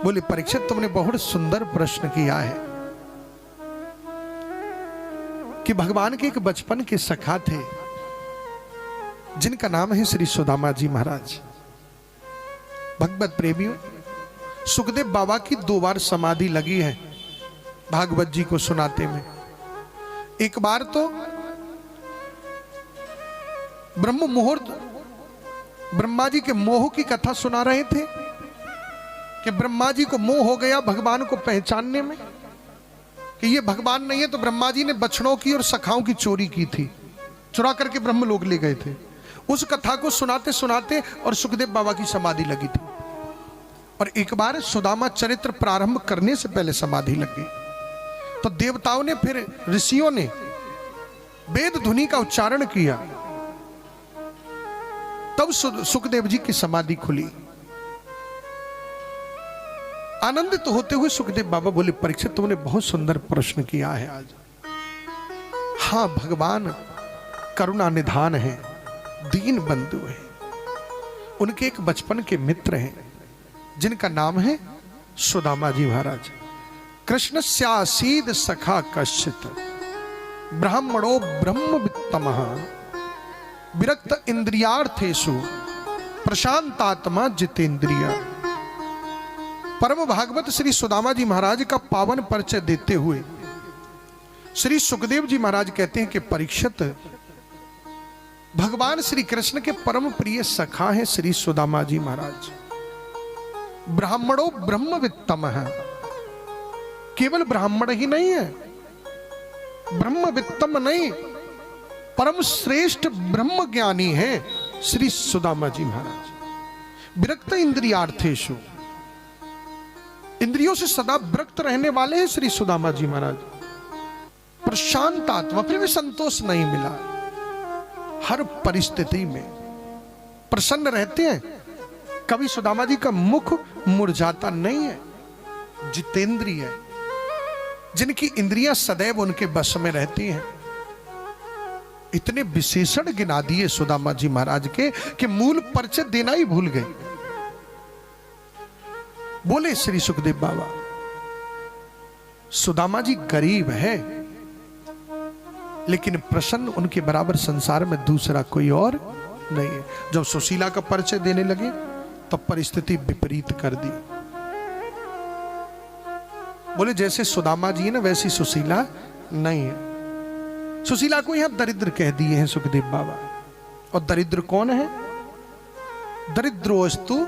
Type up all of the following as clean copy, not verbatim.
बोले परीक्षित तुमने बहुत सुंदर प्रश्न किया है कि भगवान के एक बचपन के सखा थे जिनका नाम है श्री सुदामा जी महाराज। भगवत प्रेमियों, सुखदेव बाबा की 2 बार समाधि लगी है भागवत जी को सुनाते में। एक बार तो ब्रह्म मुहूर्त ब्रह्मा जी के मोह की कथा सुना रहे थे कि ब्रह्मा जी को मोह हो गया भगवान को पहचानने में कि ये भगवान नहीं है, तो ब्रह्मा जी ने बछड़ों की और सखाओं की चोरी की थी, चुरा करके ब्रह्मलोक ले गए थे। उस कथा को सुनाते सुनाते और सुखदेव बाबा की समाधि लगी थी। और एक बार सुदामा चरित्र प्रारंभ करने से पहले समाधि लग गई, तो देवताओं ने फिर ऋषियों ने वेद धुनि का उच्चारण किया, तब सुखदेव जी की समाधि खुली। आनंदित होते हुए सुखदेव बाबा बोले परीक्षित तुमने बहुत सुंदर प्रश्न किया है आज। हाँ, भगवान करुणा निधान है, दीन बंधु है। उनके एक बचपन के मित्र हैं जिनका नाम है सुदामा जी महाराज। कृष्ण स्यासीद सखा कश्चित ब्राह्मणो ब्रह्मवित्तमः विरक्त इंद्रियार्थेषु प्रशांतात्मा जितेंद्रिय। परम भागवत श्री सुदामा जी महाराज का पावन परिचय देते हुए श्री सुखदेव जी महाराज कहते हैं कि परीक्षित भगवान श्री कृष्ण के परम प्रिय सखा हैं श्री सुदामा जी महाराज। ब्राह्मणों ब्रह्मवित्तम है, केवल ब्राह्मण ही नहीं है, ब्रह्मवित्तम नहीं, परम श्रेष्ठ ब्रह्म ज्ञानी है श्री सुदामा जी महाराज। विरक्त इंद्रियार्थेषु, इंद्रियों से सदा विरक्त रहने वाले हैं श्री सुदामा जी महाराज। प्रशांत आत्मा, फिर भी संतोष नहीं मिला, हर परिस्थिति में प्रसन्न रहते हैं, कभी सुदामा जी का मुख मुरझाता नहीं है। जितेंद्रिय है, जिनकी इंद्रियां सदैव उनके बस में रहती हैं। इतने विशेषण गिना दिए सुदामा जी महाराज के कि मूल परिचय देना ही भूल गए। बोले श्री सुखदेव बाबा सुदामा जी गरीब है, लेकिन प्रसन्न उनके बराबर संसार में दूसरा कोई और नहीं है। जब सुशीला का परिचय देने लगे तो परिस्थिति विपरीत कर दी। बोले जैसे सुदामा जी है ना, वैसी सुशीला नहीं है। सुशीला को यहां दरिद्र कह दिए हैं सुखदेव बाबा। और दरिद्र कौन है? दरिद्रोस्तु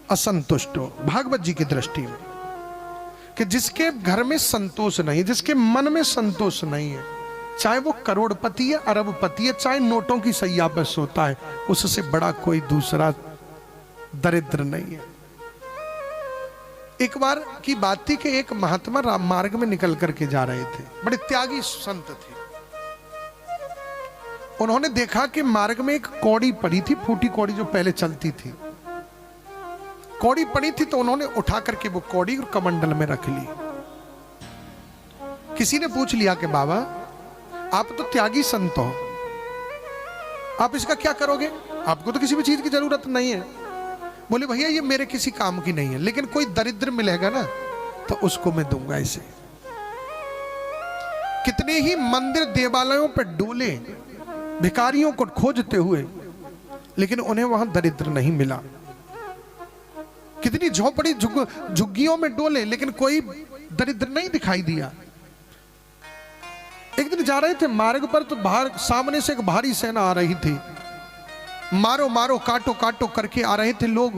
असंतुष्टो, भागवत जी की दृष्टि में, कि जिसके घर में संतोष नहीं, जिसके मन में संतोष नहीं है, चाहे वो करोड़पति है, अरबपति है, चाहे नोटों की सैया पर सोता है, उससे बड़ा कोई दूसरा दरिद्र नहीं है। एक बार की बात थी कि एक महात्मा राम मार्ग में निकल करके जा रहे थे, बड़े त्यागी संत थे। उन्होंने देखा कि मार्ग में एक कौड़ी पड़ी थी, फूटी कौड़ी जो पहले चलती थी, कौड़ी पड़ी थी, तो उन्होंने उठा करके वो कौड़ी और कमंडल में रख ली। किसी ने पूछ लिया कि बाबा आप तो त्यागी संत हो, आप इसका क्या करोगे? आपको तो किसी भी चीज की जरूरत नहीं है। बोले भैया ये मेरे किसी काम की नहीं है, लेकिन कोई दरिद्र मिलेगा ना तो उसको मैं दूंगा इसे। कितने ही मंदिर देवालयों पर डोले भिखारियों को खोजते हुए, लेकिन उन्हें वहां दरिद्र नहीं मिला। कितनी झोपड़ी झुग्गियों में डोले, लेकिन कोई दरिद्र नहीं दिखाई दिया। एक दिन जा रहे थे मार्ग पर, तो बाहर सामने से एक भारी सेना आ रही थी, मारो मारो काटो काटो करके आ रहे थे लोग।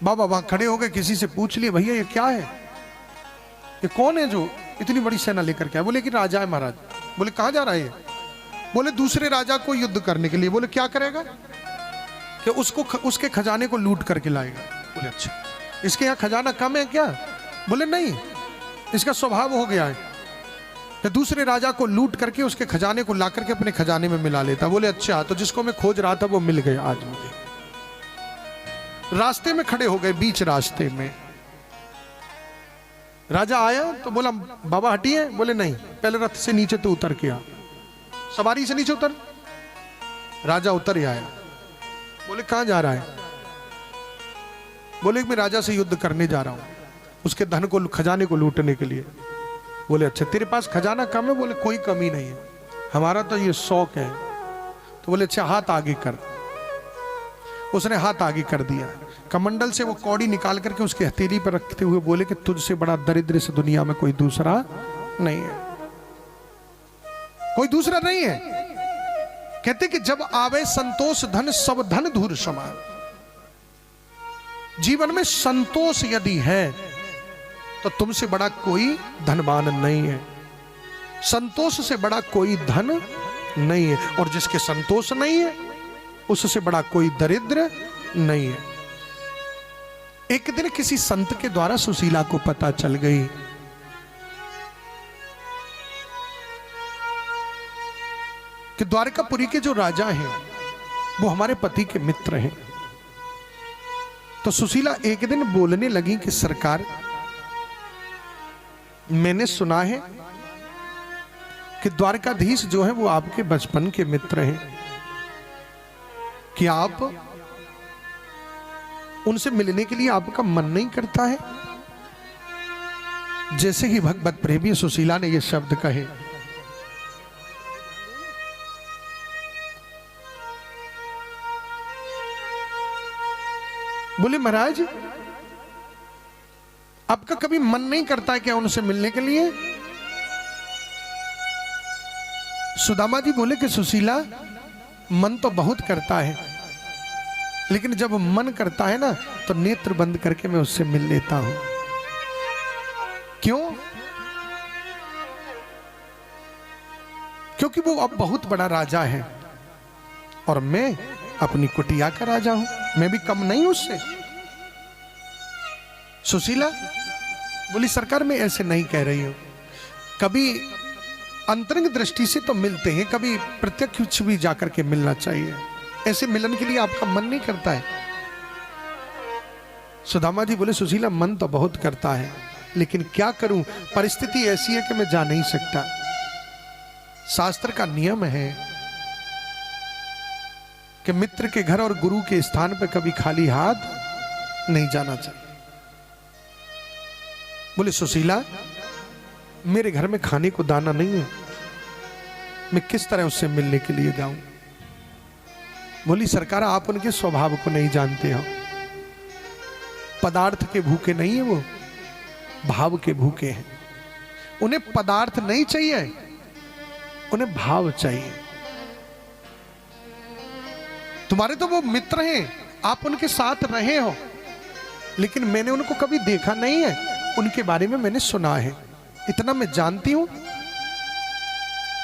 बाबा वहां खड़े हो गए, किसी से पूछ लिए भैया ये क्या है, ये कौन है जो इतनी बड़ी सेना लेकर के आया? बोले कि राजा है महाराज। बोले कहां जा रहा है? बोले दूसरे राजा को युद्ध करने के लिए। बोले क्या करेगा? कि उसके खजाने को लूट करके लाएगा। बोले अच्छा, इसके यहाँ खजाना कम है क्या? बोले नहीं, इसका स्वभाव हो गया है कि दूसरे राजा को लूट करके उसके खजाने को ला करके अपने खजाने में मिला लेता। बोले अच्छा, तो जिसको मैं खोज रहा था वो मिल गया आज मुझे। रास्ते में खड़े हो गए, बीच रास्ते में राजा आया तो बोला बाबा हटिए। बोले नहीं, पहले रथ से नीचे तो उतर के आ, सवारी से नीचे उतर। राजा उतर ही आया। बोले कहां जा रहा है? बोले मैं राजा से युद्ध करने जा रहा हूं, उसके धन को, खजाने को लूटने के लिए। बोले अच्छा तेरे पास खजाना कम है? बोले कोई कमी नहीं है, हमारा तो ये शौक है। तो बोले अच्छा हाथ आगे कर। उसने हाथ आगे कर दिया, कमंडल से वो कौड़ी निकाल करके उसके हथेली पर रखते हुए बोले कि तुझसे बड़ा दरिद्र इस दुनिया में कोई दूसरा नहीं है, कोई दूसरा नहीं है। कहते कि जब आवे संतोष धन सब धन धूर समान। जीवन में संतोष यदि है तो तुमसे बड़ा कोई धनवान नहीं है, संतोष से बड़ा कोई धन नहीं है, और जिसके संतोष नहीं है उससे बड़ा कोई दरिद्र नहीं है। एक दिन किसी संत के द्वारा सुशीला को पता चल गई कि द्वारकापुरी के जो राजा हैं वो हमारे पति के मित्र हैं। तो सुशीला एक दिन बोलने लगी कि सरकार, मैंने सुना है कि द्वारकाधीश जो है वो आपके बचपन के मित्र हैं, कि आप उनसे मिलने के लिए आपका मन नहीं करता है? जैसे ही भगवत प्रेमी सुशीला ने ये शब्द कहे, बोले महाराज आपका कभी मन नहीं करता है क्या उनसे मिलने के लिए? सुदामा जी बोले कि सुशीला मन तो बहुत करता है, लेकिन जब मन करता है ना तो नेत्र बंद करके मैं उससे मिल लेता हूं। क्यों? क्योंकि वो अब बहुत बड़ा राजा है और मैं अपनी कुटिया का राजा हूं, मैं भी कम नहीं उससे। सुशीला बोली सरकार मैं ऐसे नहीं कह रही हूं, कभी अंतरंग दृष्टि से तो मिलते हैं, कभी प्रत्यक्ष भी जाकर के मिलना चाहिए, ऐसे मिलन के लिए आपका मन नहीं करता है? सुदामा जी बोले सुशीला मन तो बहुत करता है, लेकिन क्या करूं, परिस्थिति ऐसी है कि मैं जा नहीं सकता। शास्त्र का नियम है कि मित्र के घर और गुरु के स्थान पर कभी खाली हाथ नहीं जाना चाहिए। बोले सुशीला मेरे घर में खाने को दाना नहीं है, मैं किस तरह उससे मिलने के लिए जाऊं? बोली सरकार आप उनके स्वभाव को नहीं जानते हो, पदार्थ के भूखे नहीं है वो, भाव के भूखे हैं। उन्हें पदार्थ नहीं चाहिए, उन्हें भाव चाहिए। तुम्हारे तो वो मित्र हैं, आप उनके साथ रहे हो, लेकिन मैंने उनको कभी देखा नहीं है, उनके बारे में मैंने सुना है। इतना मैं जानती हूं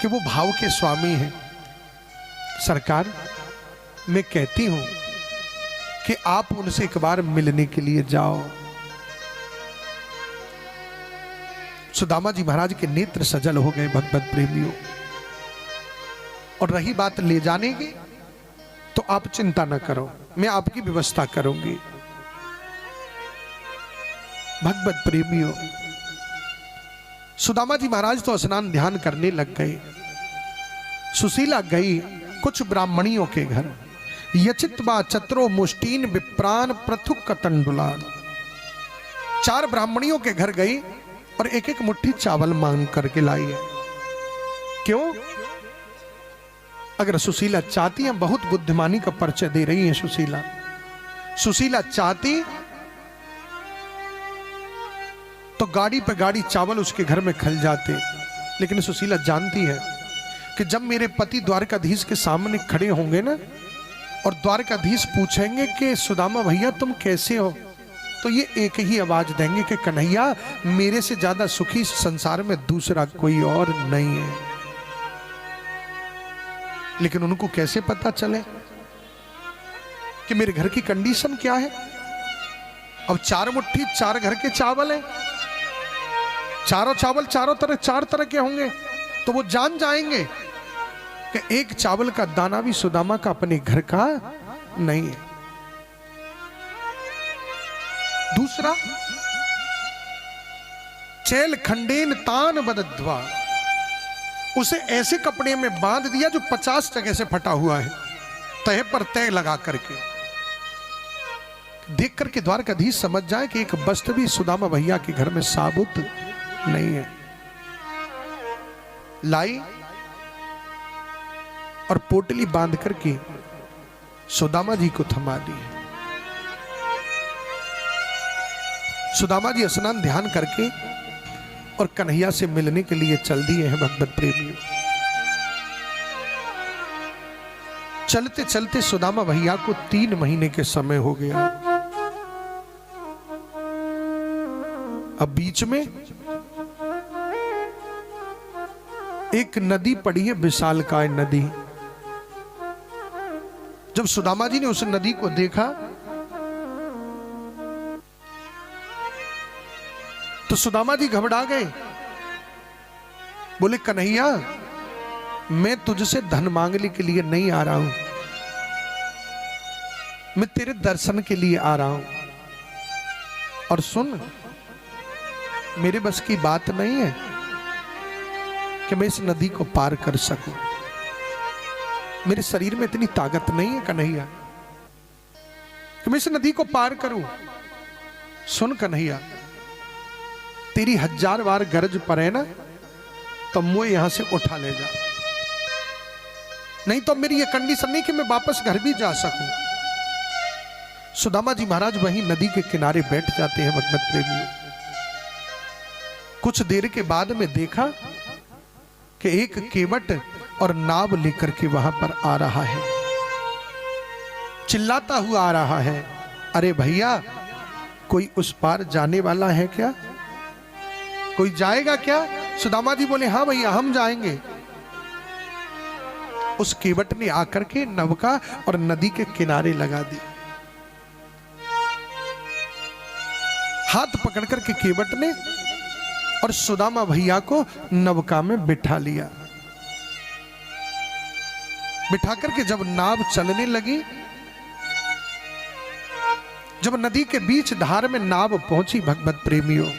कि वो भाव के स्वामी हैं। सरकार मैं कहती हूं कि आप उनसे एक बार मिलने के लिए जाओ। सुदामा जी महाराज के नेत्र सजल हो गए भगवत प्रेमियों। और रही बात ले जाने की, तो आप चिंता न करो, मैं आपकी व्यवस्था करूंगी। भगवत प्रेमियों सुदामा जी महाराज तो स्नान ध्यान करने लग गए। सुशीला गई कुछ ब्राह्मणियों के घर। यचित्वा चतरो मुष्टीन विप्रान पृथुक कतंडुलान। 4 ब्राह्मणियों के घर गई और एक एक मुट्ठी चावल मांग करके लाई है। क्यों? अगर सुशीला चाहती है, बहुत बुद्धिमानी का परिचय दे रही है सुशीला। सुशीला चाहती तो गाड़ी पे गाड़ी चावल उसके घर में खल जाते, लेकिन सुशीला जानती है कि जब मेरे पति द्वारकाधीश के सामने खड़े होंगे ना, और द्वारकाधीश पूछेंगे कि सुदामा भैया तुम कैसे हो, तो ये एक ही आवाज देंगे कि कन्हैया मेरे से ज्यादा सुखी संसार में दूसरा कोई और नहीं है। लेकिन उनको कैसे पता चले कि मेरे घर की कंडीशन क्या है? अब 4 मुट्ठी 4 घर के चावल हैं, चारों चावल चारों तरह 4 तरह के होंगे, तो वो जान जाएंगे कि एक चावल का दाना भी सुदामा का अपने घर का नहीं है। दूसरा, चैल खंडेन तान बदध्वा, उसे ऐसे कपड़े में बांध दिया जो 50 जगह से फटा हुआ है, तह पर तह लगा करके। देख करके द्वारकाधीश समझ जाए कि एक वस्त्र भी सुदामा भैया के घर में साबुत नहीं है। लाई और पोटली बांध करके सुदामा जी को थमा दी। सुदामा जी स्नान ध्यान करके और कन्हैया से मिलने के लिए चल दिए हैं भगवत प्रेमियों। चलते चलते सुदामा भैया को 3 महीने के समय हो गया। अब बीच में एक नदी पड़ी है, विशालकाय नदी। जब सुदामा जी ने उस नदी को देखा तो सुदामा जी घबरा गए। बोले कन्हैया, मैं तुझसे धन मांगने के लिए नहीं आ रहा हूं, मैं तेरे दर्शन के लिए आ रहा हूं। और सुन, मेरे बस की बात नहीं है कि मैं इस नदी को पार कर सकूं। मेरे शरीर में इतनी ताकत नहीं है कन्हैया कि मैं इस नदी को पार करूं। सुन कन्हैया, तेरी 1000 बार गरज पड़े ना तो मुझे यहां से उठा ले जा, नहीं तो मेरी ये कंडीशन नहीं कि मैं वापस घर भी जा सकूं। सुदामा जी महाराज वहीं नदी के किनारे बैठ जाते हैं भगवत प्रेमी। कुछ देर के बाद में देखा कि एक केवट और नाव लेकर के वहां पर आ रहा है, चिल्लाता हुआ आ रहा है, अरे भैया, कोई उस पार जाने वाला है क्या? कोई जाएगा क्या? सुदामा जी बोले हाँ भैया, हम जाएंगे। उस केवट ने आकर के नौका और नदी के किनारे लगा दी। हाथ पकड़ करके केवट ने और सुदामा भैया को नौका में बिठा लिया। बिठा करके जब नाव चलने लगी, जब नदी के बीच धार में नाव पहुंची भगवत प्रेमियों,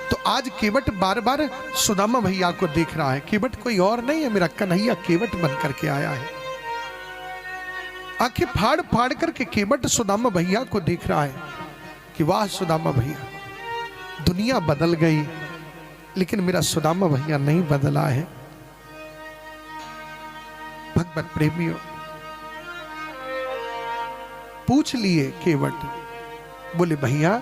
तो आज केवट बार बार सुदामा भैया को देख रहा है। केवट कोई और नहीं है, मेरा कन्हैया केवट बन करके आया है। आंखें फाड़ फाड़ करके केवट सुदामा भैया को देख रहा है कि वाह सुदामा भैया, दुनिया बदल गई लेकिन मेरा सुदामा भैया नहीं बदला है। भगवत प्रेमियों, पूछ लिए केवट, बोले भैया,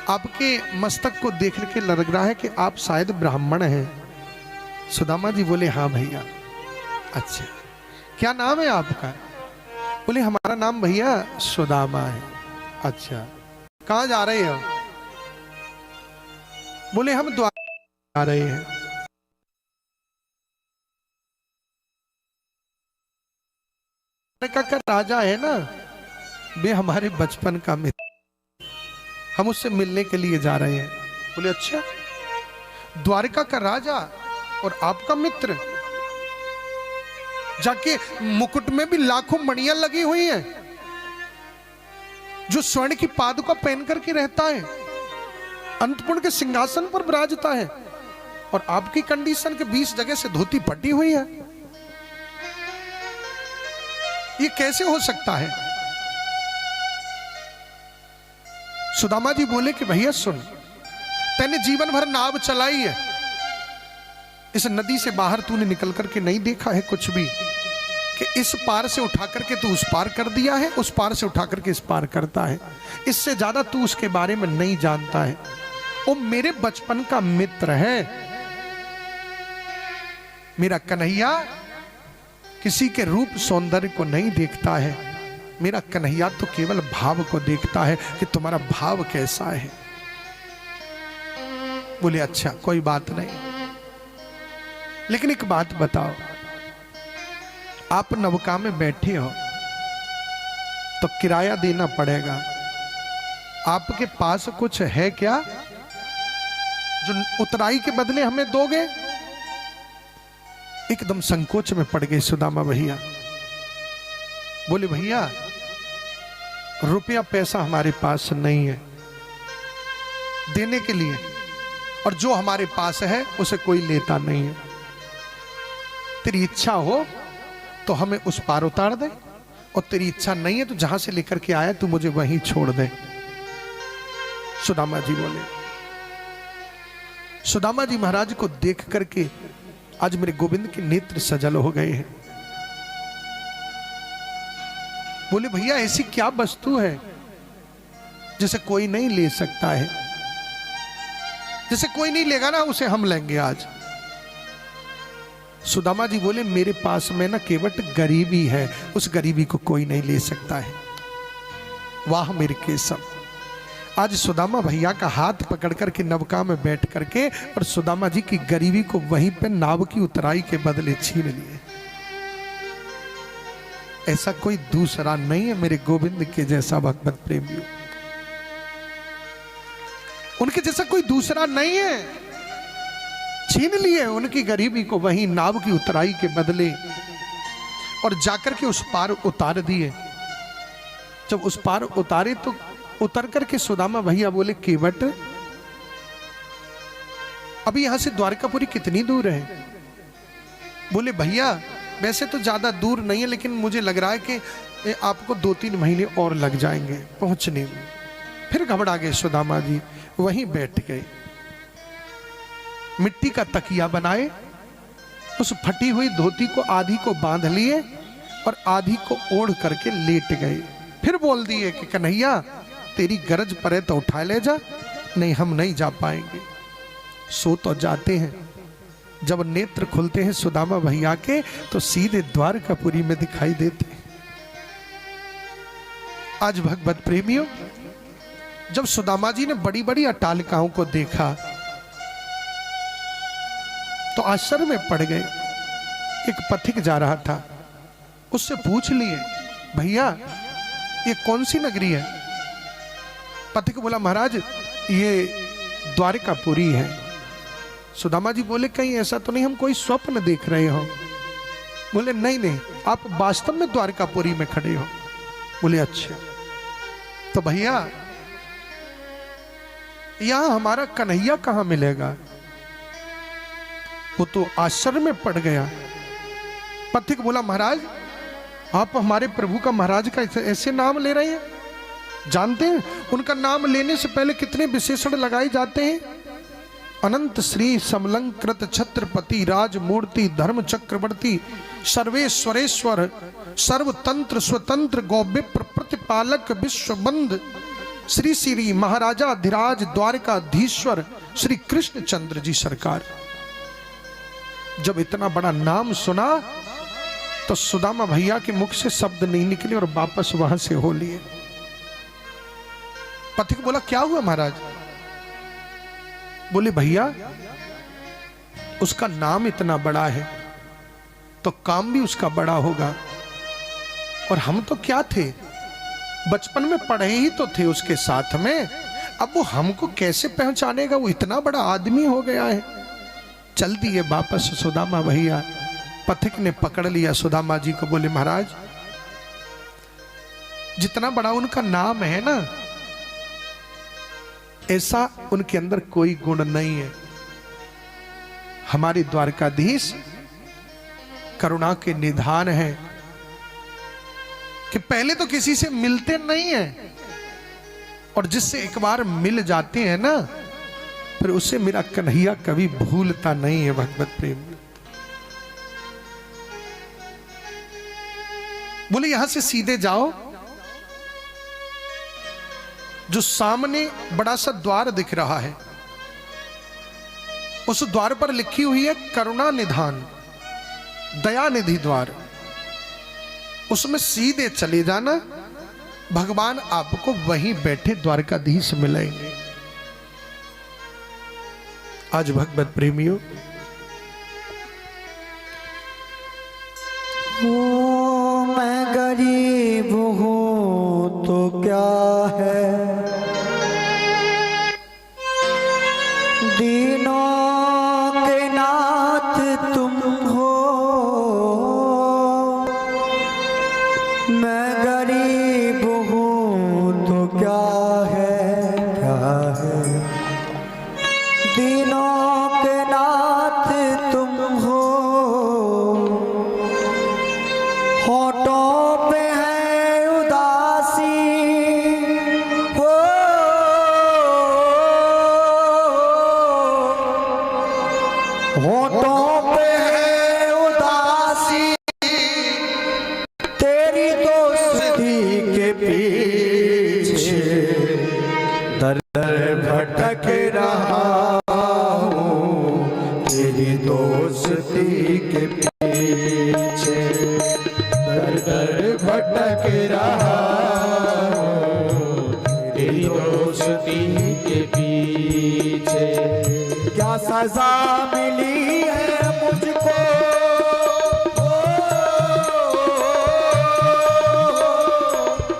आपके मस्तक को देख के लग रहा है कि आप शायद ब्राह्मण हैं। सुदामा जी बोले हाँ भैया। अच्छा, क्या नाम है आपका? बोले हमारा नाम भैया सुदामा है। अच्छा, कहाँ जा रहे हो? बोले हम द्वारका जा रहे हैं। द्वारका का राजा है ना, वे हमारे बचपन का मित्र, हम उससे मिलने के लिए जा रहे हैं। बोले अच्छा, द्वारका का राजा और आपका मित्र? जाके मुकुट में भी लाखों मणियां लगी हुई हैं, जो स्वर्ण की पादुका पहन करके रहता है, अंतपुर के सिंहासन पर विराजता है, और आपकी कंडीशन के 20 जगह से धोती पटी हुई है। ये कैसे हो सकता है? सुदामा जी बोले कि भैया सुन, तैने जीवन भर नाव चलाई है, इस नदी से बाहर तूने निकल करके नहीं देखा है कुछ भी, कि इस पार से उठा करके तू उस पार कर दिया है, उस पार से उठा करके इस पार करता है। इससे ज्यादा तू उसके बारे में नहीं जानता है। वो मेरे बचपन का मित्र है। मेरा कन्हैया किसी के रूप सौंदर्य को नहीं देखता है, मेरा कन्हैया तो केवल भाव को देखता है कि तुम्हारा भाव कैसा है। बोले अच्छा, कोई बात नहीं, लेकिन एक बात बताओ, आप नौका में बैठे हो तो किराया देना पड़ेगा, आपके पास कुछ है क्या जो उतराई के बदले हमें दोगे? एकदम संकोच में पड़ गए सुदामा भैया। बोले भैया, रुपया पैसा हमारे पास नहीं है देने के लिए, और जो हमारे पास है उसे कोई लेता नहीं है। तेरी इच्छा हो तो हमें उस पार उतार दे, और तेरी इच्छा नहीं है तो जहां से लेकर के आया तू मुझे वहीं छोड़ दे। सुदामा जी बोले। सुदामा जी महाराज को देख करके आज मेरे गोविंद के नेत्र सजल हो गए हैं। बोले भैया ऐसी क्या वस्तु है जिसे कोई नहीं ले सकता है, जिसे कोई नहीं लेगा ना उसे हम लेंगे आज। सुदामा जी बोले मेरे पास में ना केवट गरीबी है, उस गरीबी को कोई नहीं ले सकता है। वाह मेरे केशव। आज सुदामा भैया का हाथ पकड़ करके नवका में बैठ करके और सुदामा जी की गरीबी को वहीं पे नाव की उतराई के बदले छीन लिए। ऐसा कोई दूसरा नहीं है मेरे गोविंद के जैसा भगवत प्रेमियों, उनके जैसा कोई दूसरा नहीं है। छीन लिए उनकी गरीबी को वहीं नाव की उतराई के बदले और जाकर के उस पार उतार दिए। जब उस पार उतारे तो उतर करके सुदामा भैया बोले केवट अभी यहां से द्वारकापुरी कितनी दूर है? बोले भैया वैसे तो ज्यादा दूर नहीं है, लेकिन मुझे लग रहा है कि आपको 2-3 महीने और लग जाएंगे पहुंचने में। फिर घबरा गए सुदामा जी, वहीं बैठ गए। मिट्टी का तकिया बनाए, उस फटी हुई धोती को आधी को बांध लिए और आधी को ओढ़ करके लेट गए। फिर बोल दिए कि कन्हैया तेरी गरज पड़े तो उठा ले जा, नहीं हम नहीं जा पाएंगे। सो तो जाते हैं, जब नेत्र खुलते हैं सुदामा भैया के तो सीधे द्वारकापुरी में दिखाई देते हैं। आज भगवत प्रेमियों जब सुदामा जी ने बड़ी बड़ी अट्टालिकाओं को देखा तो आश्चर्य में पड़ गए। एक पथिक जा रहा था, उससे पूछ लिए भैया ये कौन सी नगरी है? पथिक बोला महाराज ये द्वारकापुरी है। सुदामा जी बोले कहीं ऐसा तो नहीं हम कोई स्वप्न देख रहे हो? बोले नहीं नहीं आप वास्तव में द्वारकापुरी में खड़े हो। बोले अच्छा तो भैया यहां हमारा कन्हैया कहां मिलेगा? वो तो आश्चर्य में पड़ गया। पथिक बोला महाराज आप हमारे प्रभु का महाराज का ऐसे नाम ले रहे हैं? जानते हैं उनका नाम लेने से पहले कितने विशेषण लगाए जाते हैं? अनंत श्री समलंकृत छत्रपति राजमूर्ति धर्म चक्रवर्ती सर्वेश्वरेश्वर सर्वतंत्र स्वतंत्र गौविप्र प्रतिपालक विश्वबंद श्री श्री महाराजा धीराज द्वारकाधीश्वर श्री कृष्णचंद्र जी सरकार। जब इतना बड़ा नाम सुना तो सुदामा भैया के मुख से शब्द नहीं निकले और वापस वहां से हो लिए। पथिक बोला क्या हुआ महाराज? बोले भैया उसका नाम इतना बड़ा है तो काम भी उसका बड़ा होगा, और हम तो क्या थे बचपन में पढ़े ही तो थे उसके साथ में, अब वो हमको कैसे पहचानेगा? वो इतना बड़ा आदमी हो गया है। चल दिए वापस सुदामा भैया। पथिक ने पकड़ लिया सुदामा जी को, बोले महाराज जितना बड़ा उनका नाम है ना ऐसा उनके अंदर कोई गुण नहीं है। हमारे द्वारकाधीश करुणा के निधान है कि पहले तो किसी से मिलते नहीं है और जिससे एक बार मिल जाते हैं ना फिर उसे मेरा कन्हैया कभी भूलता नहीं है। भगवत प्रेम बोले यहां से सीधे जाओ, जो सामने बड़ा सा द्वार दिख रहा है उस द्वार पर लिखी हुई है करुणा निधान दयानिधि द्वार। उसमें सीधे चले जाना, भगवान आपको वहीं बैठे द्वारकाधीश मिलेंगे। आज भगवत प्रेमियों मैं गरीब हूं तो क्या है, दीनों के नाथ तुम हो। मैं गरीब हूं तो क्या है, दीनों के नाथ तुम हो। होठों पे है दर दर भटक रहा हूँ तेरी दोस्ती के पीछे, दर दर भटक रहा हूँ तेरी दोस्ती के पीछे। क्या सजा मिली है मुझको,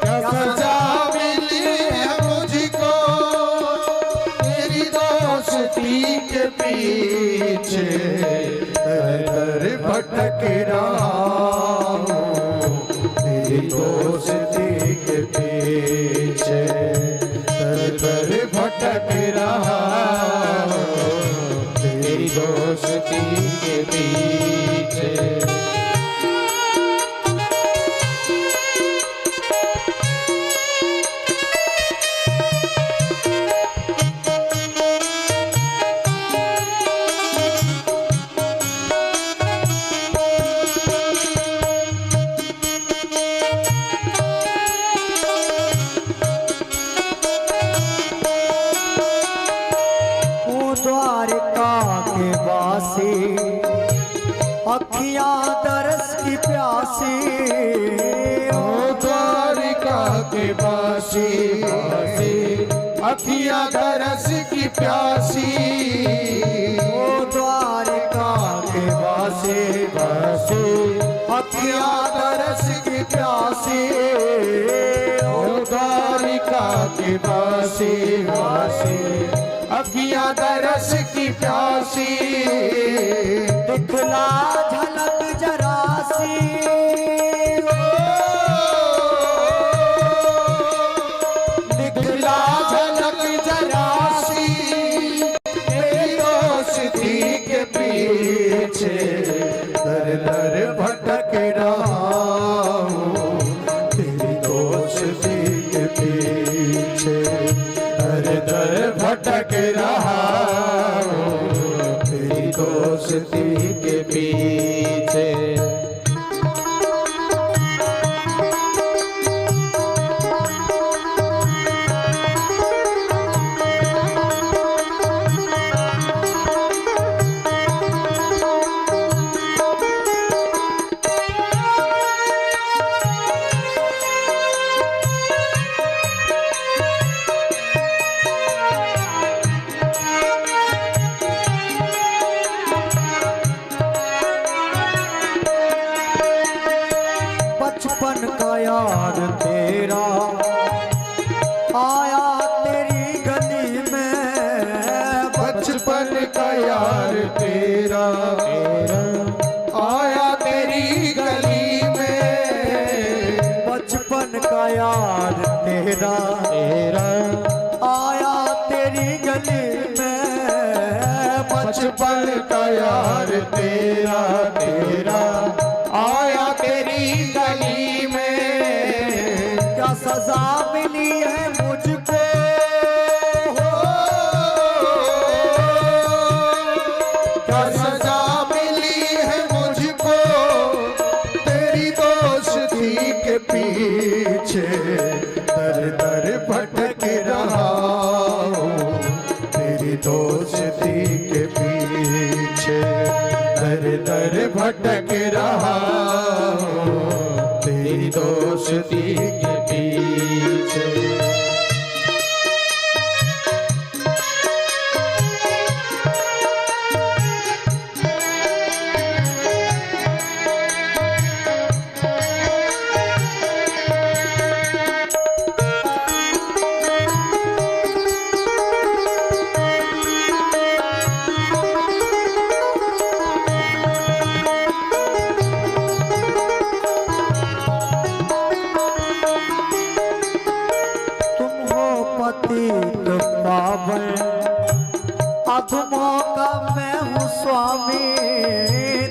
क्या सजा मिली है मुझको तेरी दोस्ती के पीछे, दर दर भटक रहा हूँ तेरी दोस्ती के पीछे, दर दर भटक रहा हूँ तेरी दोस्ती के पीछे। द्वारिका के वासी अखियां दरस की प्यासी, ओ द्वारिका के वासी अखियां दरस की प्यासी, ओ द्वारिका के वासी अखियां दरस की प्यासी, ओ द्वारिका के वासी अखियां दरस की प्यासी। दिखला झलक जरासी, दिखला झलक जरासी तेरी दोस्ती के पीछे, दर दर भटक रहा हूँ तेरी दोस्ती के पीछे, दर दर भटक रहा हूँ तेरी दोस्ती के पीछे। बचपन का यार तेरा आया तेरी गली में, बचपन का यार तेरा आया तेरी गली में, बचपन का यार तेरा आया तेरी गली में, बचपन का यार तेरा आया तेरी गली में। क्या सजा मिली है मुझको, क्या सजा मिली है मुझको तेरी दोस्ती के पीछे, दर दर भटक रहा हूँ तेरी दोस्ती के पीछे, दर दर भटक रहा हूँ तेरी दोस्ती के पीछे। पतित पावन अधमों का मैं हूँ स्वामी,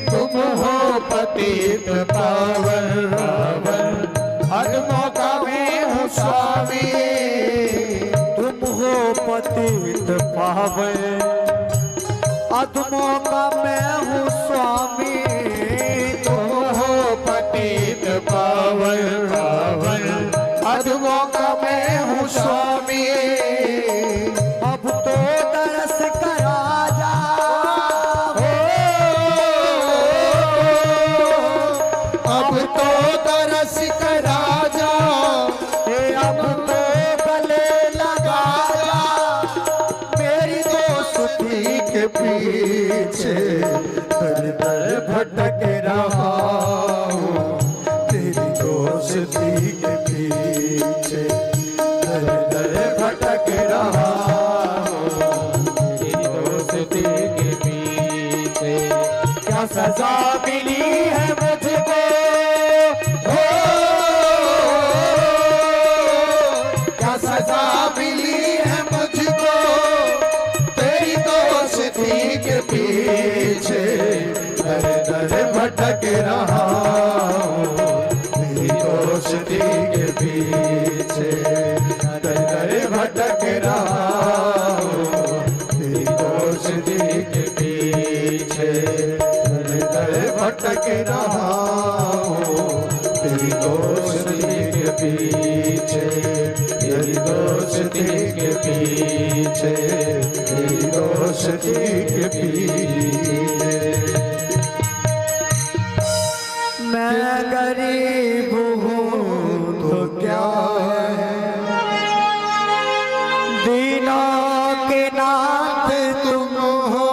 तुम हो पतित पावन अधमों का मैं हूँ स्वामी, तुम हो पतित पावन अधमों का मैं हूँ स्वामी, तुम हो पतित पावन अधमों का मैं हूँ स्वामी, दरस करा जा, अब तो गले लगा जा, मेरी दोस्ती के पीछे दर दर भटक रहा हूँ, तेरी दोस्ती के पीछे दर दर भटक रहा हूँ, तेरी दोस्ती के पीछे क्या सजा मिली है मुझको, हो, क्या सजा मिली है मुझको, तेरी दोस्ती के पीछे दर दर भटक रहा हूँ, तेरी दोस्ती के पीछे दर दर भटक रहा हूँ, तेरी दोस्ती के पीछे दर दर भटक रहा हूँ, तेरी दोस्ती के पीछे, तेरी दोस्ती के पीछे, तेरी दोस्ती के पीछे। मैं गरीब हूँ तो क्या है, दीनों के नाथ तुम हो,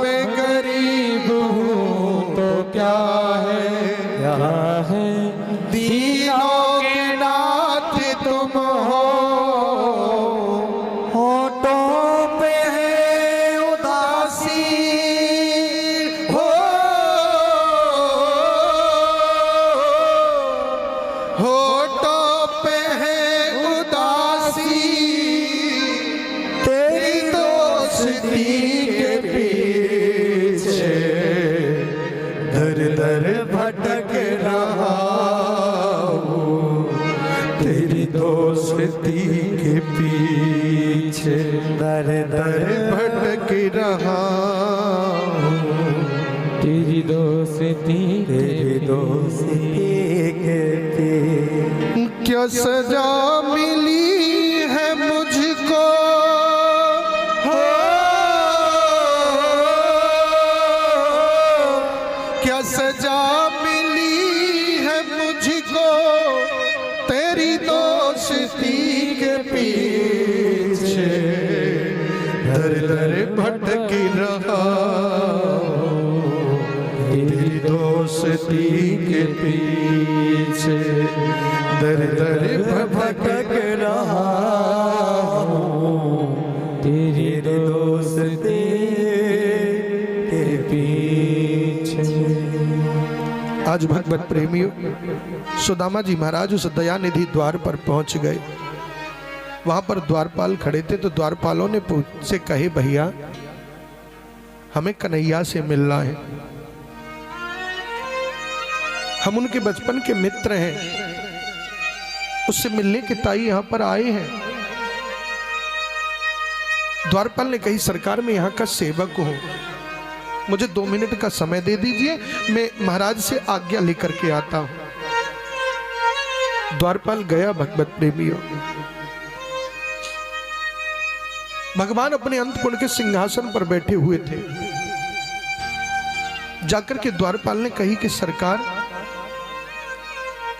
मैं गरीब हूँ तो क्या है, दीनों के नाथ तुम हो, होठों पे है उदासी, हो, होठों पे है उदासी, तेरी दोस्ती के पीछे दर दर भटक रहा हूँ, तेरी दोस्ती के पीछे दर दर भटक रहा हूँ, तेरी दोस्ती तेरी दोस्ती के पीछे क्या सजा मिली है मुझको, हो, क्या सजा मिली है मुझको, तेरी दोस्ती के पीछे दर दर भटक रहा हूँ, तेरी दोस्ती के पीछे दर दर भटक रहा हूँ, तेरी दोस्ती के पीछे। आज भगवत प्रेमियों, सुदामा जी महाराज उस दयानिधि द्वार पर पहुंच गए। वहां पर द्वारपाल खड़े थे तो द्वारपालों ने से कहे, भैया हमें कन्हैया से मिलना है, हम उनके बचपन के मित्र हैं, उससे मिलने के ताई यहां पर आए हैं। द्वारपाल ने कही, सरकार मैं यहां का सेवक हूं, मुझे 2 मिनट का समय दे दीजिए, मैं महाराज से आज्ञा लेकर के आता हूं। द्वारपाल गया। भगवत प्रेमियों, भगवान अपने अंतपुर के सिंहासन पर बैठे हुए थे। जाकर के द्वारपाल ने कही कि सरकार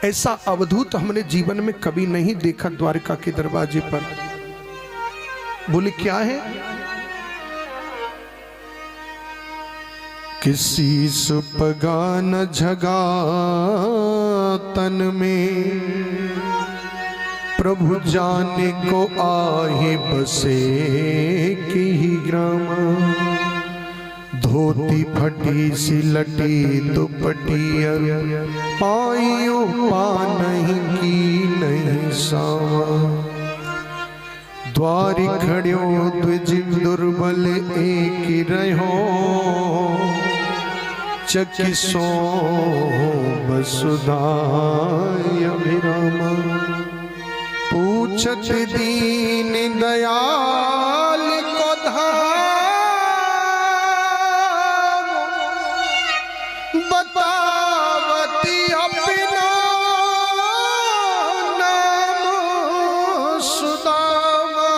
ऐसा अवधूत हमने जीवन में कभी नहीं देखा द्वारका के दरवाजे पर। बोले क्या है? किसी सुपगा न झगा तन में, प्रभु जाने को आहे बसे की ही ग्राम। धोती फटी सी लटी दुपटिया, पाइयों पा नहीं की नहीं सावा। द्वारि खड़ियो द्विज दुर्बल एक रहो, चकिसो वसुधा अभिरामा। पूछत दीन दयाल को धाम, बतावती अपना नाम सुदामा।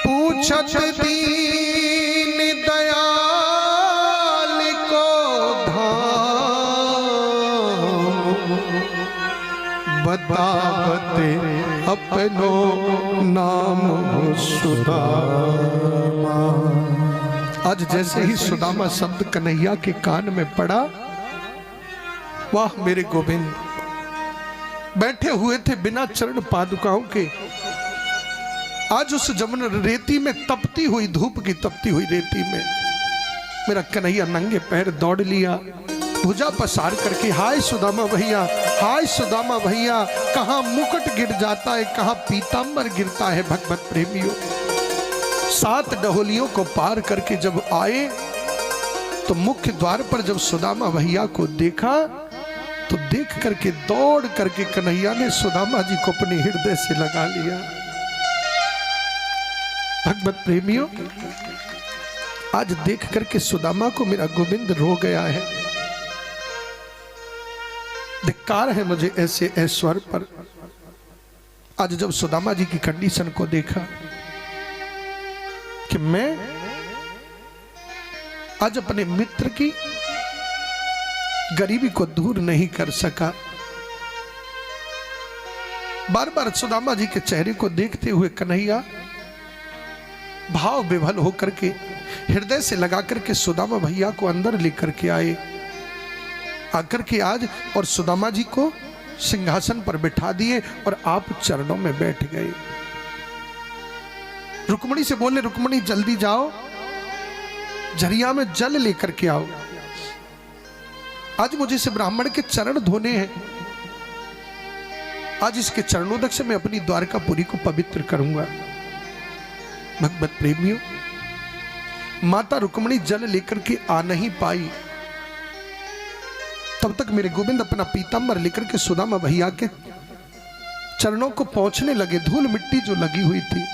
पूछत दीन दयाल को धाम, बतावते अपनो नाम सुदामा। आज जैसे ही सुदामा शब्द कन्हैया के कान में पड़ा, वाह मेरे गोविंद, बैठे हुए थे बिना चरण पादुकाओं के। आज उस जमुना रेती में तपती हुई, धूप की तपती हुई रेती में मेरा कन्हैया नंगे पैर दौड़ लिया, भुजा पसार करके, हाय सुदामा भैया, हाय सुदामा भैया। कहाँ मुकुट गिर जाता है, कहाँ पीतांबर गिरता है। भगवत प्रेमियों, 7 डहोलियों को पार करके जब आए तो मुख्य द्वार पर जब सुदामा भैया को देखा तो देख करके दौड़ करके कन्हैया ने सुदामा जी को अपने हृदय से लगा लिया। भगवत प्रेमियों, आज देख करके सुदामा को मेरा गोविंद रो गया है। धिक्कार है मुझे ऐसे ऐश्वर्य पर। आज जब सुदामा जी की कंडीशन को देखा कि मैं आज अपने मित्र की गरीबी को दूर नहीं कर सका, बार बार सुदामा जी के चेहरे को देखते हुए कन्हैया भाव विभल होकर के हृदय से लगा करके सुदामा भैया को अंदर लेकर के आए, आकर के आज और सुदामा जी को सिंहासन पर बिठा दिए और आप चरणों में बैठ गए। रुक्मणी से बोले, रुक्मणी जल्दी जाओ, झरिया में जल लेकर के आओ, आज मुझे इस ब्राह्मण के चरण धोने हैं। आज इसके चरणोदक से मैं अपनी द्वारकापुरी को पवित्र करूंगा। भगवत प्रेमियों, माता रुक्मणी जल लेकर के आ नहीं पाई, तब तक मेरे गोविंद अपना पीतांबर लेकर के सुदामा भैया के चरणों को पहुंचने लगे। धूल मिट्टी जो लगी हुई थी,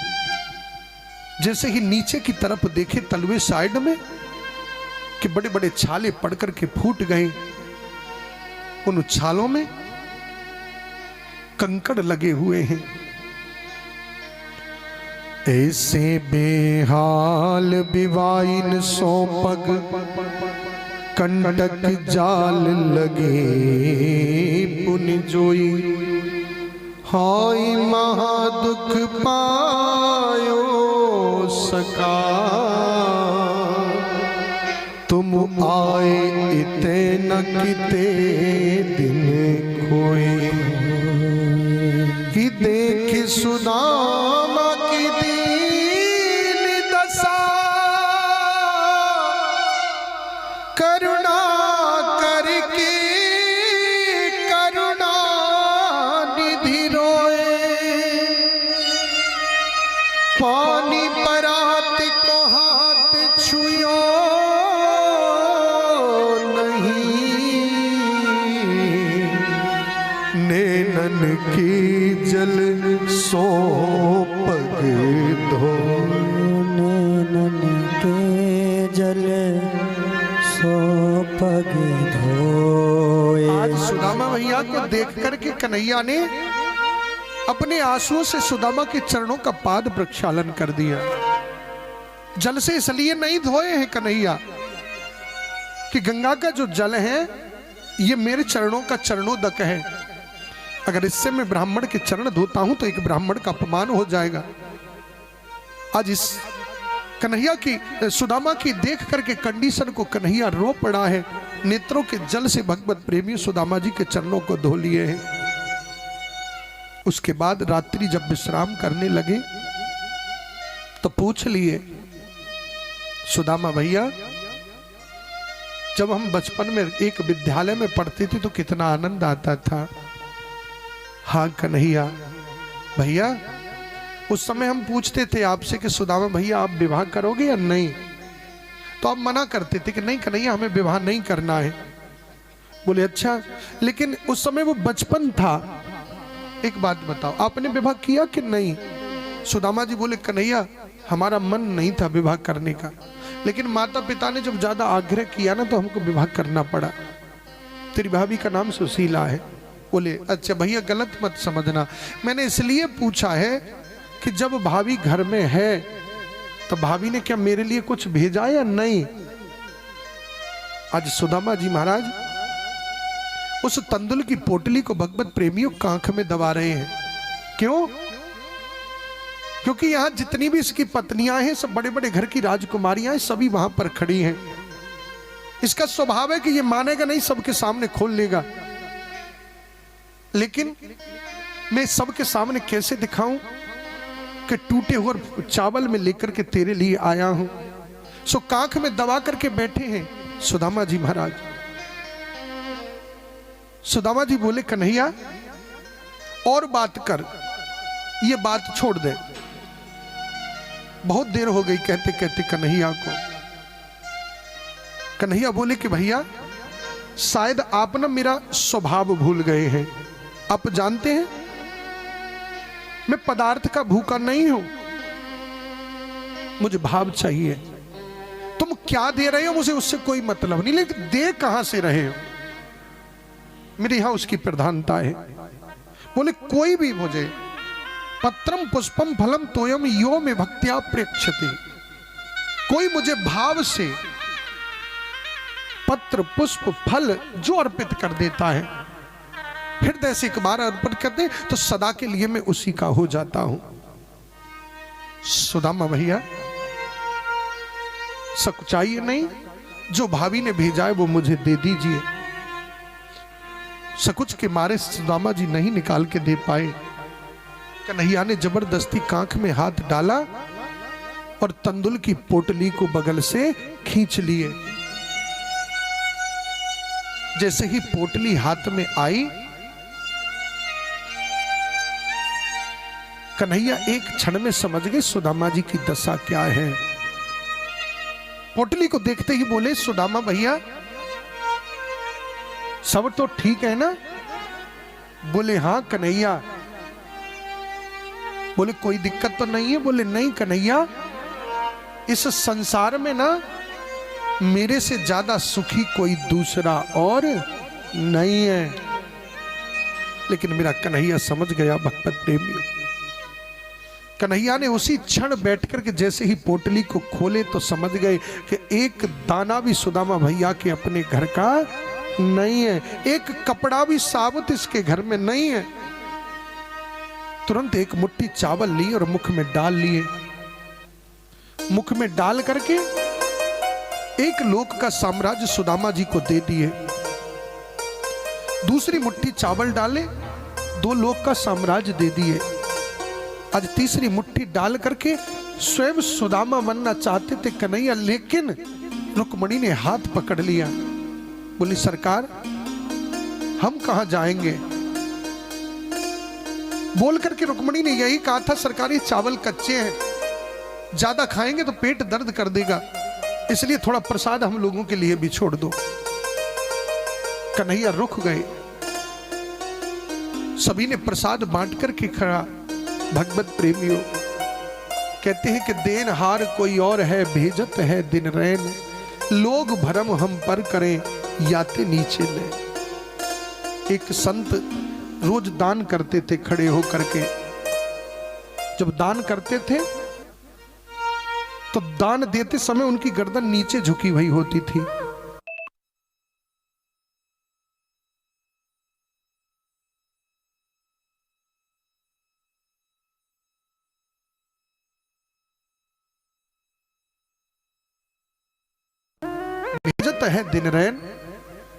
जैसे ही नीचे की तरफ देखे तलवे साइड में कि बड़े बड़े छाले पड़ करके फूट गए, उन छालों में कंकड़ लगे हुए हैं। ऐसे बेहाल बिवाइन सो पग कंटक जाल लगे पुन जोई। हाय महादुख पायो सका तुम आए इते न किते दिन कोई। कि देख सुदामा की दीन दशा करुणा करके करुणा निधि रोए। पानी परात को हाथ छुयो नैनन की जल सो पग धो। नैनन के जल सो पग धोए। आज सुदामा भैया को देख करके कन्हैया ने अपने आंसुओं से सुदामा के चरणों का पाद प्रक्षालन कर दिया। जल से इसलिए नहीं धोए हैं कन्हैया कि गंगा का जो जल है ये मेरे चरणों का चरणोदक है। अगर इससे मैं ब्राह्मण के चरण धोता हूं तो एक ब्राह्मण का अपमान हो जाएगा। आज इस कन्हैया की, सुदामा की देख करके कंडीशन को कन्हैया रो पड़ा है। नेत्रों के जल से भगवत प्रेमी सुदामा जी के चरणों को धो लिए हैं। उसके बाद रात्रि जब विश्राम करने लगे तो पूछ लिए, सुदामा भैया जब हम बचपन में एक विद्यालय में पढ़ते थे तो कितना आनंद आता था। हाँ कन्हैया भैया, उस समय हम पूछते थे आपसे कि सुदामा भैया आप विवाह करोगे या नहीं, तो आप मना करते थे कि नहीं कन्हैया हमें विवाह नहीं करना है। बोले अच्छा, लेकिन उस समय वो बचपन था, एक बात बताओ आपने विवाह किया कि नहीं। सुदामा जी बोले कन्हैया हमारा मन नहीं था विवाह करने का, लेकिन माता पिता ने जब ज्यादा आग्रह किया ना तो हमको विवाह करना पड़ा। तेरी भाभी का नाम सुशीला है। बोले अच्छा भैया गलत मत समझना, मैंने इसलिए पूछा है कि जब भाभी घर में है तो भाभी ने क्या मेरे लिए कुछ भेजा या नहीं। आज सुदामा जी महाराज उस तंदुल की पोटली को भगवत प्रेमियों कांख में दबा रहे हैं। क्यों? क्योंकि यहां जितनी भी इसकी पत्नियां हैं, सब बड़े बड़े घर की राजकुमारियां हैं, सभी वहां पर खड़ी हैं। इसका स्वभाव है कि ये मानेगा नहीं, सबके सामने खोल लेगा। लेकिन मैं सबके सामने कैसे दिखाऊं कि टूटे हुए चावल में लेकर के तेरे लिए आया हूं। सो कांख में दबा करके बैठे हैं सुदामा जी महाराज। सुदामा जी बोले, कन्हैया और बात कर, ये बात छोड़ दे। बहुत देर हो गई कहते कहते कन्हैया को। कन्हैया बोले कि भैया शायद आप ना मेरा स्वभाव भूल गए हैं। आप जानते हैं मैं पदार्थ का भूखा नहीं हूं, मुझे भाव चाहिए। तुम क्या दे रहे हो मुझे उससे कोई मतलब नहीं, लेकिन दे कहां से रहे हो, मेरे यहां उसकी प्रधानता है। बोले कोई भी मुझे पत्रम पुष्पम फलम तोयम यो में भक्त्या प्रेक्षते, कोई मुझे भाव से पत्र पुष्प फल जो अर्पित कर देता है, हृदय से एक बार अर्पित कर दे तो सदा के लिए मैं उसी का हो जाता हूं। सुदामा भैया सकुचाइए नहीं, जो भाभी ने भेजा है वो मुझे दे दीजिए। सकुच के मारे सुदामा जी नहीं निकाल के दे पाए। कन्हैया ने जबरदस्ती कांख में हाथ डाला और तंदुल की पोटली को बगल से खींच लिए। जैसे ही पोटली हाथ में आई, कन्हैया एक क्षण में समझ गए सुदामा जी की दशा क्या है। पोटली को देखते ही बोले, सुदामा भैया सब तो ठीक है ना? बोले हाँ कन्हैया। बोले कोई दिक्कत तो नहीं है? बोले नहीं कन्हैया, इस संसार में ना मेरे से ज्यादा सुखी कोई दूसरा और नहीं है। लेकिन मेरा कन्हैया समझ गया भगवत प्रेमियों। कन्हैया ने उसी क्षण बैठकर के जैसे ही पोटली को खोले तो समझ गए कि एक दाना भी सुदामा भैया के अपने घर का नहीं है, एक कपड़ा भी साबुत इसके घर में नहीं है। तुरंत एक मुट्ठी चावल ली और मुख में डाल लिए। मुख में डाल करके एक लोक का साम्राज्य सुदामा जी को दे दिए। दूसरी मुट्ठी चावल डाले, 2 लोक का साम्राज्य दे दिए। आज तीसरी मुट्ठी डाल करके स्वयं सुदामा बनना चाहते थे कन्हैया, लेकिन रुक्मणी ने हाथ पकड़ लिया। बोली सरकार हम कहां जाएंगे? बोल करके रुक्मणी ने यही कहा था, सरकार ये चावल कच्चे हैं, ज्यादा खाएंगे तो पेट दर्द कर देगा, इसलिए थोड़ा प्रसाद हम लोगों के लिए भी छोड़ दो। कन्हैया रुक गए। सभी ने प्रसाद बांट करके खड़ा। भगवत प्रेमियों कहते हैं कि देन हार कोई और है, भेजत है दिन रैन, लोग भरम हम पर करें याते नीचे ले। एक संत रोज दान करते थे खड़े होकर के। जब दान करते थे तो दान देते समय उनकी गर्दन नीचे झुकी हुई होती थी। भेजत है दिन रैन,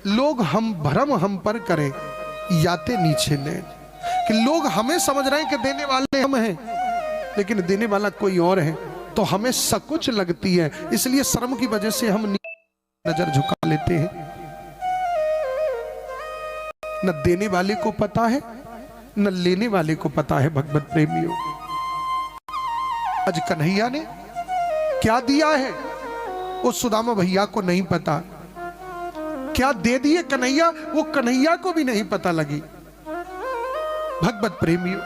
लोग हम भरम हम पर करें याते नीचे ले। कि लोग हमें समझ रहे हैं कि देने वाले हम हैं, लेकिन देने वाला कोई और है, तो हमें सकुच लगती है, इसलिए शर्म की वजह से हम नजर झुका लेते हैं। न देने वाले को पता है न लेने वाले को पता है। भगवत प्रेमियों आज कन्हैया ने क्या दिया है वो सुदामा भैया को नहीं पता। क्या दे दिए कन्हैया वो कन्हैया को भी नहीं पता लगी। भगवत प्रेमियों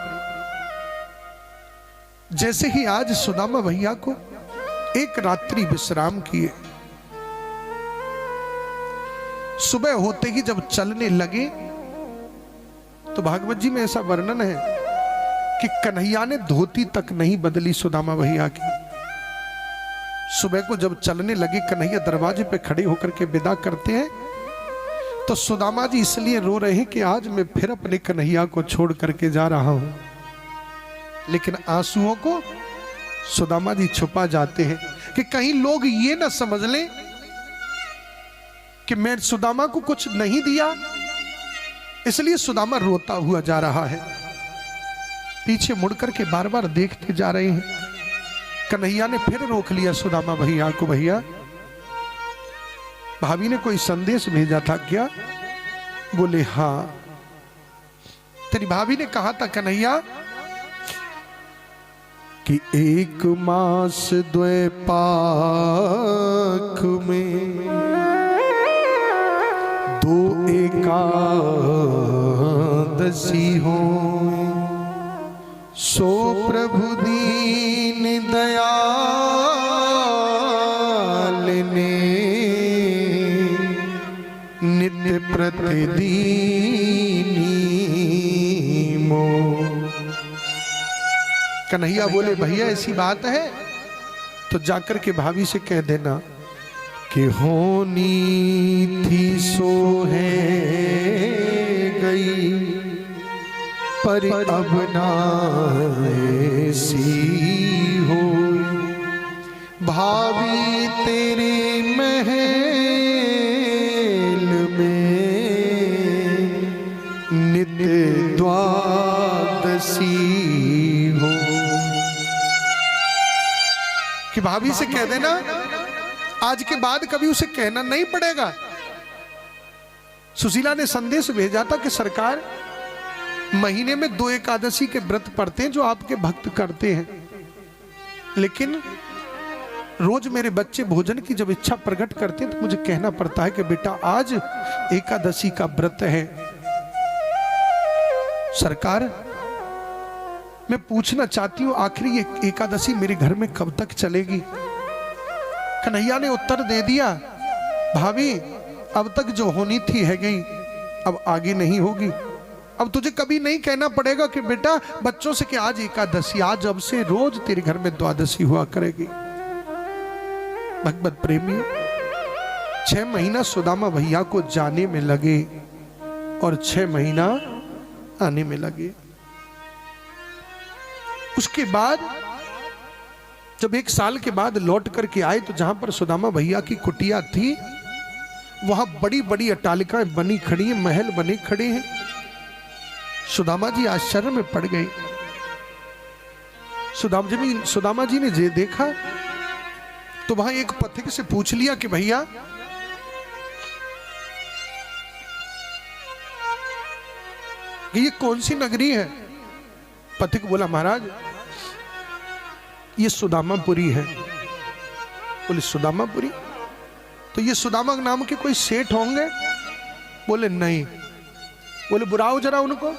जैसे ही आज सुदामा भैया को एक रात्रि विश्राम किए, सुबह होते ही जब चलने लगे तो भागवत जी में ऐसा वर्णन है कि कन्हैया ने धोती तक नहीं बदली सुदामा भैया की। सुबह को जब चलने लगे, कन्हैया दरवाजे पे खड़े होकर के विदा करते हैं तो सुदामा जी इसलिए रो रहे हैं कि आज मैं फिर अपने कन्हैया को छोड़ करके जा रहा हूं, लेकिन आंसुओं को सुदामा जी छुपा जाते हैं कि कहीं लोग ये ना समझ लें कि मैं सुदामा को कुछ नहीं दिया, इसलिए सुदामा रोता हुआ जा रहा है। पीछे मुड़कर के बार बार देखते जा रहे हैं। कन्हैया ने फिर रोक लिया सुदामा भैया को, भैया भाभी ने कोई संदेश भेजा था क्या? बोले हाँ। तेरी भाभी ने कहा था कन्हैया कि 1 मास द्वैपाक में 2 एकादशी हो, सो प्रभु दीन दयाल ने नित्य प्रतिदीनी मो। कन्हैया बोले भैया ऐसी बात है तो जाकर के भाभी से कह देना कि होनी थी सो है गई, पर अब ना ऐसी हो। भाभी तेरे महल में नित्य द्वादशी हो। कि भाभी से कह देना आज के बाद कभी उसे कहना नहीं पड़ेगा। सुशीला ने संदेश भेजा था कि सरकार महीने में 2 एकादशी के व्रत पड़ते हैं जो आपके भक्त करते हैं, लेकिन रोज मेरे बच्चे भोजन की जब इच्छा प्रकट करते हैं तो मुझे कहना पड़ता है कि बेटा आज एकादशी का व्रत है। सरकार मैं पूछना चाहती हूँ आखिर ये एकादशी मेरे घर में कब तक चलेगी? कन्हैया ने उत्तर दे दिया भाभी अब तक जो होनी थी है गई, अब आगे नहीं होगी। अब तुझे कभी नहीं कहना पड़ेगा कि बेटा बच्चों से कि आज एकादशी, आज अब से रोज तेरे घर में द्वादशी हुआ करेगी। भगवत प्रेमी 6 महीना सुदामा भैया को जाने में लगे और 6 महीना आने में लगे। उसके बाद जब 1 साल के बाद लौट करके आए तो जहां पर सुदामा भैया की कुटिया थी वहां बड़ी बड़ी अट्टालिकाएं बनी खड़ी हैं, महल बने खड़े हैं। सुदामा जी आश्चर्य में पड़ गए। सुदामा जी ने जे देखा तो वहां एक पथिक से पूछ लिया कि भैया ये कौन सी नगरी है? पथिक बोला महाराज ये सुदामापुरी है। बोले सुदामापुरी? तो ये सुदामा नाम के कोई सेठ होंगे? बोले नहीं। बोले बुलाओ जरा उनको।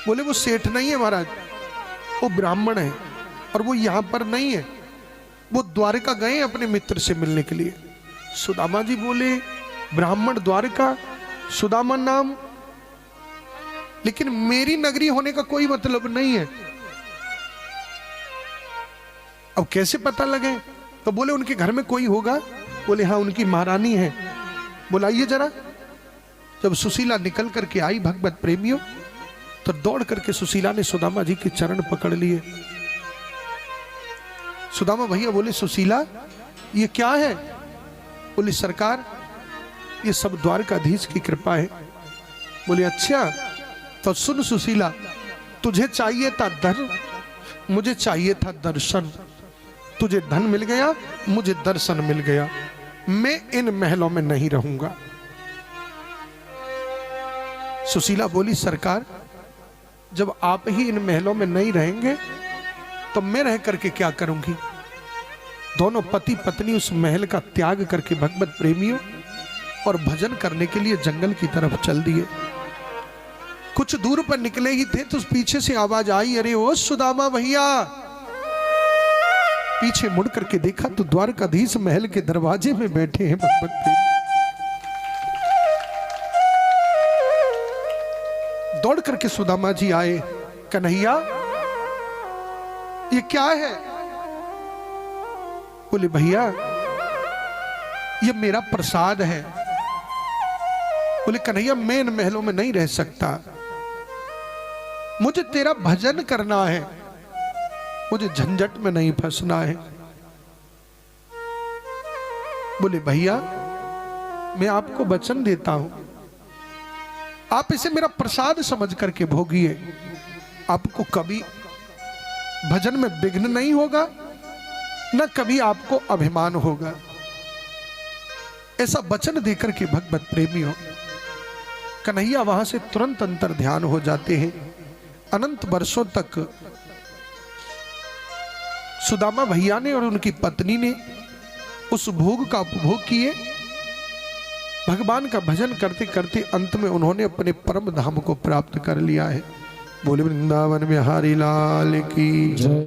बोले वो सेठ नहीं है महाराज, वो ब्राह्मण है और वो यहां पर नहीं है, वो द्वारका गए अपने मित्र से मिलने के लिए। सुदामा जी बोले ब्राह्मण द्वारका, सुदामा नाम, लेकिन मेरी नगरी होने का कोई मतलब नहीं है। अब कैसे पता लगे? तो बोले उनके घर में कोई होगा। बोले हाँ उनकी महारानी है। बुलाइए जरा। जब सुशीला निकल करके आई भगवत प्रेमियों तो दौड़ करके सुशीला ने सुदामा जी के चरण पकड़ लिए। सुदामा भैया बोले सुशीला ये क्या है? बोले सरकार ये सब द्वारकाधीश की कृपा है। बोले अच्छा तो सुन सुशीला, तुझे चाहिए था धन, मुझे चाहिए था दर्शन। तुझे धन मिल गया, मुझे दर्शन मिल गया। मैं इन महलों में नहीं रहूंगा। सुशीला बोली सरकार जब आप ही इन महलों में नहीं रहेंगे तो मैं रह करके क्या करूंगी? दोनों पति पत्नी उस महल का त्याग करके भगवत प्रेमियों और भजन करने के लिए जंगल की तरफ चल दिए। कुछ दूर पर निकले ही थे तो पीछे से आवाज आई, अरे ओ सुदामा भैया। पीछे मुड़ करके देखा तो द्वारकाधीश महल के दरवाजे में बैठे हैं भगवत प्रेमी। दौड़ करके सुदामा जी आए, कन्हैया ये क्या है? बोले भैया ये मेरा प्रसाद है, बोले कन्हैया मैं इन महलों में नहीं रह सकता, मुझे तेरा भजन करना है, मुझे झंझट में नहीं फंसना है। बोले भैया मैं आपको वचन देता हूं, आप इसे मेरा प्रसाद समझ करके भोगिए, आपको कभी भजन में विघ्न नहीं होगा, न कभी आपको अभिमान होगा। ऐसा वचन देकर के भगवत प्रेमी हो कन्हैया वहां से तुरंत अंतर ध्यान हो जाते हैं। अनंत वर्षों तक सुदामा भैया ने और उनकी पत्नी ने उस भोग का उपभोग किए। भगवान का भजन करते करते अंत में उन्होंने अपने परम धाम को प्राप्त कर लिया है। बोले वृंदावन बिहारी लाल की जय।